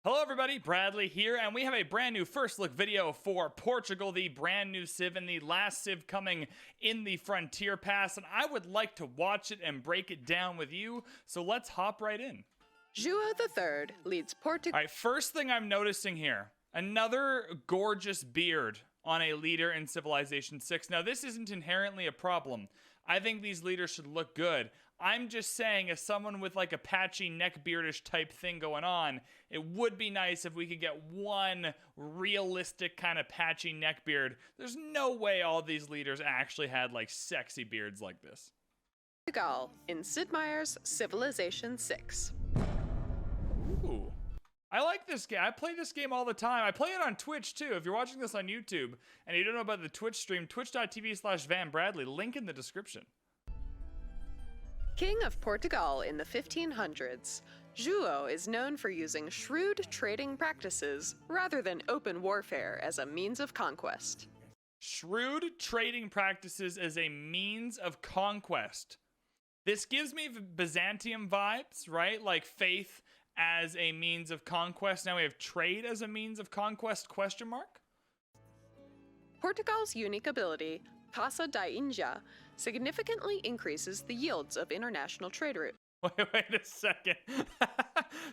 Hello everybody, Bradley here, and we have a brand new first look video for Portugal, the brand new civ and the last civ coming in the Frontier Pass, and I would like to watch it and break it down with you, so let's hop right in. João III leads Portugal. Alright, first thing I'm noticing here, another gorgeous beard on a leader in Civilization 6. Now this isn't inherently a problem. I think these leaders should look good. I'm just saying, as someone with like a patchy neckbeardish type thing going on, it would be nice if we could get one realistic kind of patchy neckbeard. There's no way all these leaders actually had like sexy beards like this. Portugal in Sid Meier's Civilization 6. Ooh. I like this game. I play this game all the time. I play it on Twitch too. If you're watching this on YouTube and you don't know about the Twitch stream, twitch.tv/VanBradley, link in the description. King of Portugal in the 1500s, João is known for using shrewd trading practices rather than open warfare as a means of conquest. Shrewd trading practices as a means of conquest. This gives me Byzantium vibes, right? Like faith as a means of conquest. Now we have trade as a means of conquest, question mark? Portugal's unique ability, Caznadien, significantly increases the yields of international trade routes. Wait a second.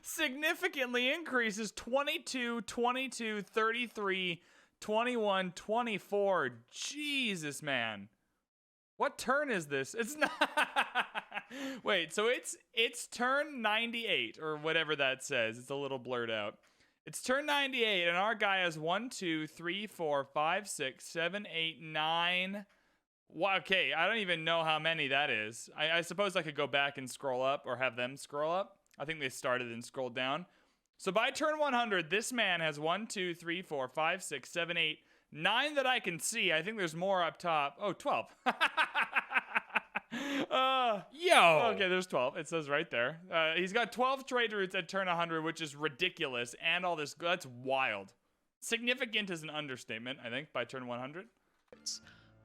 Significantly increases 22, 22, 33, 21, 24. Jesus, man. What turn is this? It's not. Wait, so it's turn 98 or whatever that says. It's a little blurred out. It's turn 98 and our guy has 1, 2, 3, 4, 5, 6, 7, 8, 9. Wow, okay, I don't even know how many that is. I suppose I could go back and scroll up or have them scroll up. I think they started and scrolled down. So by turn 100, this man has 1, 2, 3, 4, 5, 6, 7, 8, 9 that I can see. I think there's more up top. Oh, 12. Yo! Okay, there's 12. It says right there. He's got 12 trade routes at turn 100, which is ridiculous. And all this, that's wild. Significant is an understatement, I think, by turn 100.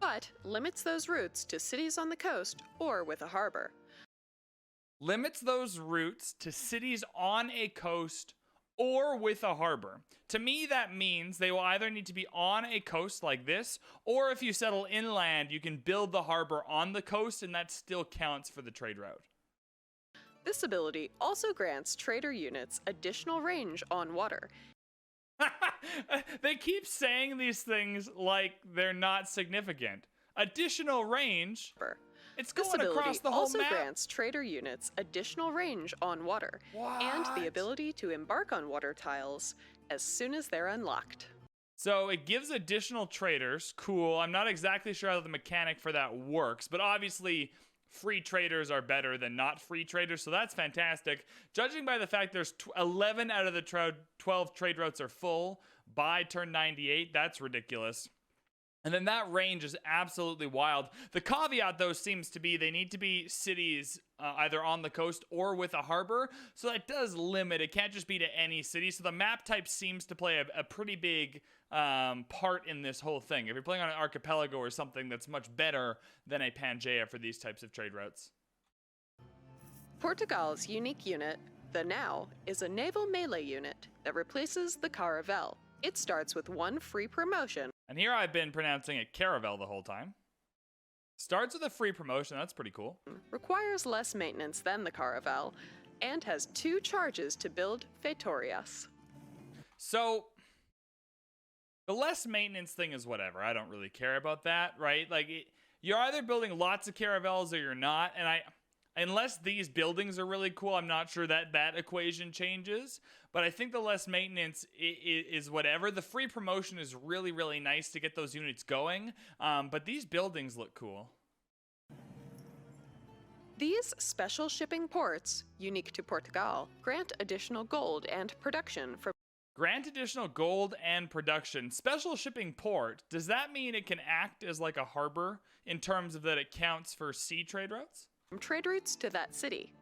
But limits those routes to cities on the coast or with a harbor. Limits those routes to cities on a coast or with a harbor. To me, that means they will either need to be on a coast like this, or if you settle inland, you can build the harbor on the coast, and that still counts for the trade route. This ability also grants trader units additional range on water. They keep saying these things like they're not significant. Additional range. It's This going across ability the whole also map. grants trader units additional range on water and the What? ability to embark on water tiles as soon as they're unlocked. So it gives additional traders. Cool. I'm not exactly sure how the mechanic for that works, but obviously free traders are better than not free traders, so that's fantastic. Judging by the fact there's 11 out of the 12 trade routes are full by turn 98, that's ridiculous. And then that range is absolutely wild. The caveat, though, seems to be they need to be cities either on the coast or with a harbor. So that does limit. It can't just be to any city. So the map type seems to play a pretty big part in this whole thing. If you're playing on an archipelago or something, that's much better than a Pangaea for these types of trade routes. Portugal's unique unit, the Now, is a naval melee unit that replaces the Caravel. It starts with 1 free promotion. And here I've been pronouncing it Caravel the whole time. Starts with a free promotion. That's pretty cool. Requires less maintenance than the Caravel, and has 2 charges to build Fetorias. So the less maintenance thing is whatever. I don't really care about that, right? Like you're either building lots of caravels or you're not. And unless these buildings are really cool, I'm not sure that that equation changes. But I think the less maintenance is whatever. The free promotion is really, really nice to get those units going. But these buildings look cool. These special shipping ports, unique to Portugal, grant additional gold and production for Grant additional gold and production. Special shipping port, does that mean it can act as like a harbor in terms of that it counts for sea trade routes? trade routes to that city.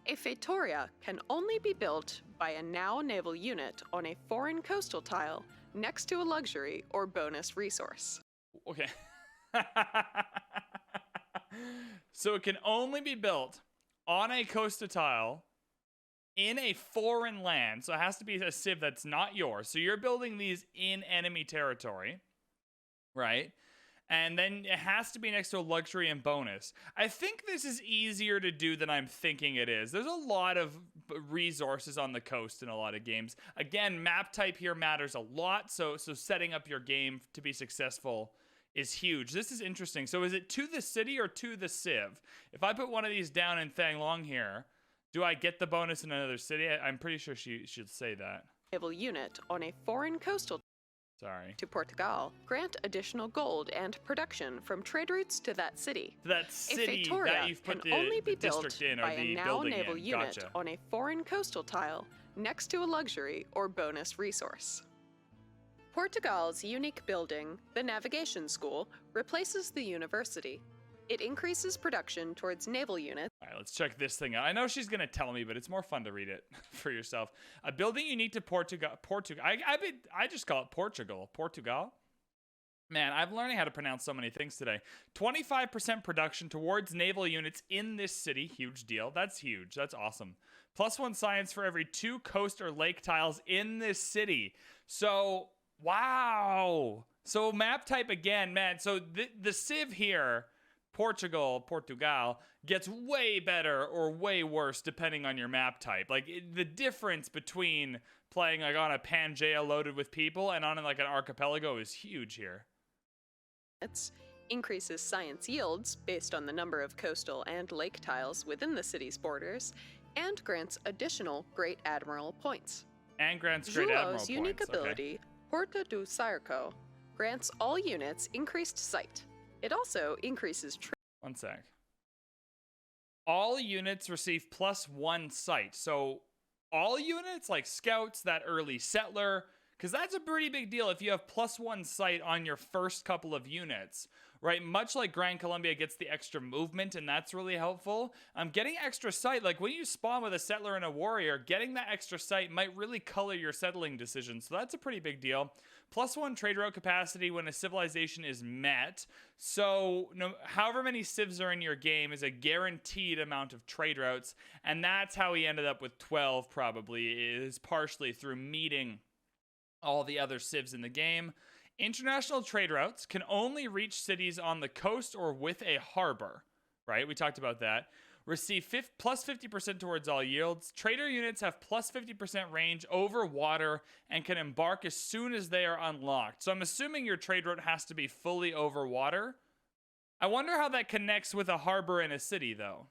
A Feitoria can only be built by a Now naval unit on a foreign coastal tile next to a luxury or bonus resource. Okay. So it can only be built on a coastal tile in a foreign land. So it has to be a civ that's not yours. So you're building these in enemy territory, right? And then it has to be next to a luxury and bonus. I think this is easier to do than I'm thinking it is. There's a lot of resources on the coast in a lot of games. Again, map type here matters a lot. So setting up your game to be successful is huge. This is interesting. So is it to the city or to the civ? If I put one of these down in Thang Long here, do I get the bonus in another city? I'm pretty sure she should say that. Naval unit on a foreign coastal to Portugal, grant additional gold and production from trade routes to that city. That city that you've put can only be built district in or by the a now building naval in. unit Gotcha. on a foreign coastal tile next to a luxury or bonus resource. Portugal's unique building, the Navigation School, replaces the university. It increases production towards naval units. All right, let's check this thing out. I know she's going to tell me, but it's more fun to read it for yourself. A building unique to Portugal. I just call it Portugal. Portugal? Man, I'm learning how to pronounce so many things today. 25% production towards naval units in this city. Huge deal. That's huge. That's awesome. +1 science for every 2 coast or lake tiles in this city. So, wow. So map type again, man. So the civ here, Portugal, gets way better or way worse depending on your map type. Like the difference between playing like on a Pangea loaded with people and on like an archipelago is huge here. It increases science yields based on the number of coastal and lake tiles within the city's borders, and grants additional Great Admiral points. And grants Great Admiral Joulot's unique points. ability, Porta do Zarkon, grants all units increased sight. It also increases One sec. All units receive +1 sight. So all units, like scouts, that early settler, because that's a pretty big deal if you have +1 sight on your first couple of units, right? Much like Gran Colombia gets the extra movement, and that's really helpful. Getting extra sight, like when you spawn with a settler and a warrior, getting that extra sight might really color your settling decisions. So that's a pretty big deal. +1 trade route capacity when a civilization is met. So however many civs are in your game is a guaranteed amount of trade routes. And that's how he ended up with 12 probably, is partially through meeting all the other civs in the game. International trade routes can only reach cities on the coast or with a harbor, right? We talked about that. Receive +50% towards all yields. Trader units have +50% range over water and can embark as soon as they are unlocked. So I'm assuming your trade route has to be fully over water. I wonder how that connects with a harbor in a city, though.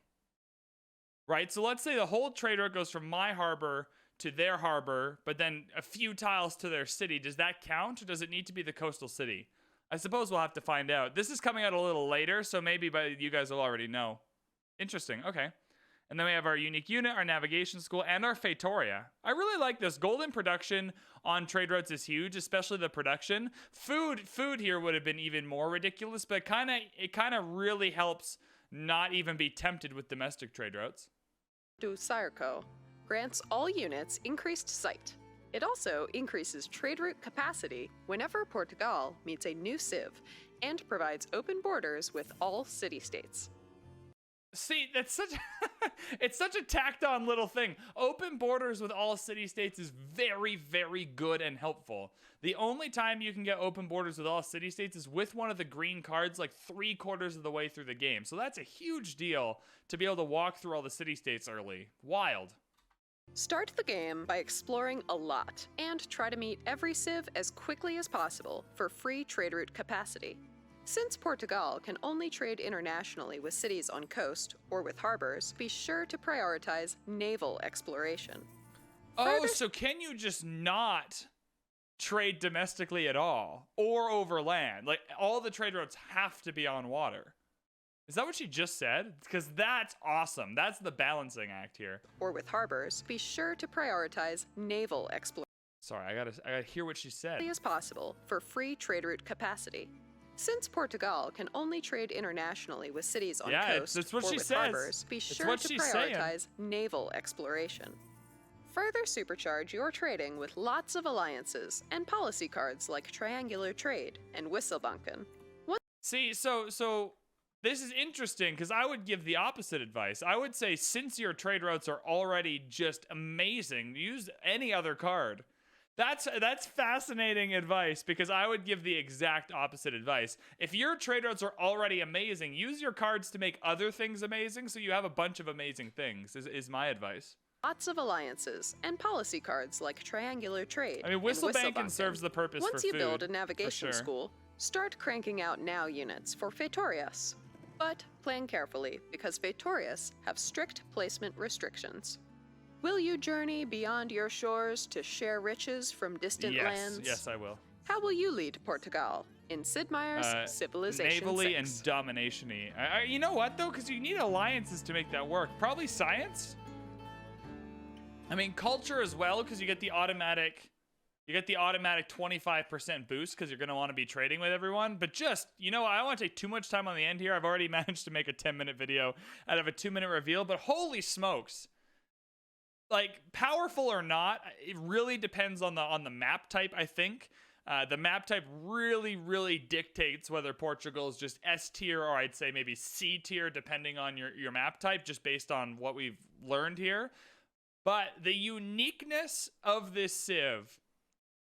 Right? So let's say the whole trade route goes from my harbor to their harbor, but then a few tiles to their city. Does that count, or does it need to be the coastal city? I suppose we'll have to find out. This is coming out a little later, so maybe you guys will already know. Interesting. Okay. And then we have our unique unit, our navigation school, and our Feitoria. I really like this. Golden production on trade routes is huge, especially the production. Food here would have been even more ridiculous, but it kind of really helps not even be tempted with domestic trade routes. do Zarkon grants all units increased sight. It also increases trade route capacity whenever Portugal meets a new civ, and provides open borders with all city-states. See, that's such it's such a tacked on little thing. Open borders with all city-states is very, very good and helpful. The only time you can get open borders with all city-states is with one of the green cards like 3/4 of the way through the game. So that's a huge deal to be able to walk through all the city-states early. Wild. Start the game by exploring a lot, and try to meet every civ as quickly as possible for free trade route capacity. Since Portugal can only trade internationally with cities on coast or with harbors, be sure to prioritize naval exploration. Oh, so can you just not trade domestically at all or over land? Like all the trade routes have to be on water. Is that what she just said? Because that's awesome. That's the balancing act here. Or with harbors, be sure to prioritize naval exploration. Sorry, I gotta hear what she said. As possible for free trade route capacity. Since Portugal can only trade internationally with cities on coast that's what or she with says. harbors, be sure to prioritize naval exploration. Further supercharge your trading with lots of alliances and policy cards like triangular trade and Wisselbanken. See, so This is interesting because I would give the opposite advice. I would say, since your trade routes are already just amazing, use any other card. That's fascinating advice, because I would give the exact opposite advice. If your trade routes are already amazing, use your cards to make other things amazing, so you have a bunch of amazing things, is my advice. Lots of alliances and policy cards like triangular trade. I mean, Whistlebanking serves the purpose Once for you food, build a navigation for sure. school, start cranking out now units for Fetorius. But plan carefully, because Fetorius have strict placement restrictions. Will you journey beyond your shores to share riches from distant lands? Yes, I will. How will you lead Portugal in Sid Meier's Civilization Navally 6? and domination-y. You know what, though? Because you need alliances to make that work. Probably science? I mean, culture as well, because you get the automatic 25% boost, because you're going to want to be trading with everyone. But just, I don't want to take too much time on the end here. I've already managed to make a 10-minute video out of a 2-minute reveal, but holy smokes. Like, powerful or not, it really depends on the map type, I think. The map type really, really dictates whether Portugal is just S tier, or I'd say maybe C tier, depending on your map type, just based on what we've learned here. But the uniqueness of this civ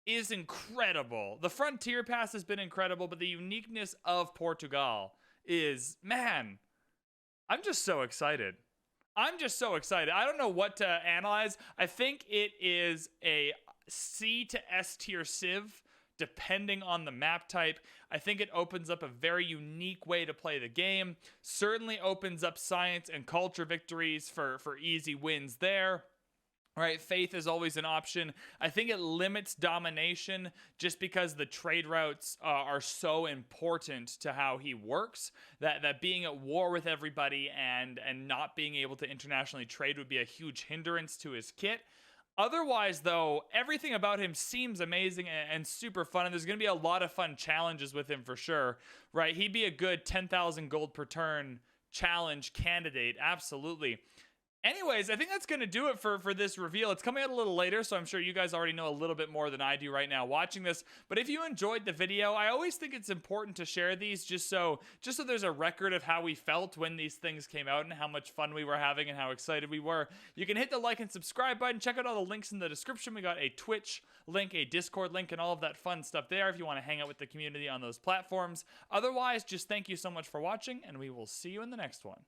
is incredible. The Frontier Pass has been incredible, but the uniqueness of Portugal is, man, I'm just so excited. I don't know what to analyze. I think it is a C to S tier civ, depending on the map type. I think it opens up a very unique way to play the game. Certainly opens up science and culture victories for easy wins there. Right, faith is always an option. I think it limits domination just because the trade routes are so important to how he works, that being at war with everybody and not being able to internationally trade would be a huge hindrance to his kit. Otherwise, though, everything about him seems amazing and super fun, and there's going to be a lot of fun challenges with him for sure, right? He'd be a good 10,000 gold per turn challenge candidate, absolutely. Anyways, I think that's going to do it for this reveal. It's coming out a little later, so I'm sure you guys already know a little bit more than I do right now watching this. But if you enjoyed the video, I always think it's important to share these just so there's a record of how we felt when these things came out and how much fun we were having and how excited we were. You can hit the like and subscribe button. Check out all the links in the description. We got a Twitch link, a Discord link, and all of that fun stuff there if you want to hang out with the community on those platforms. Otherwise, just thank you so much for watching, and we will see you in the next one.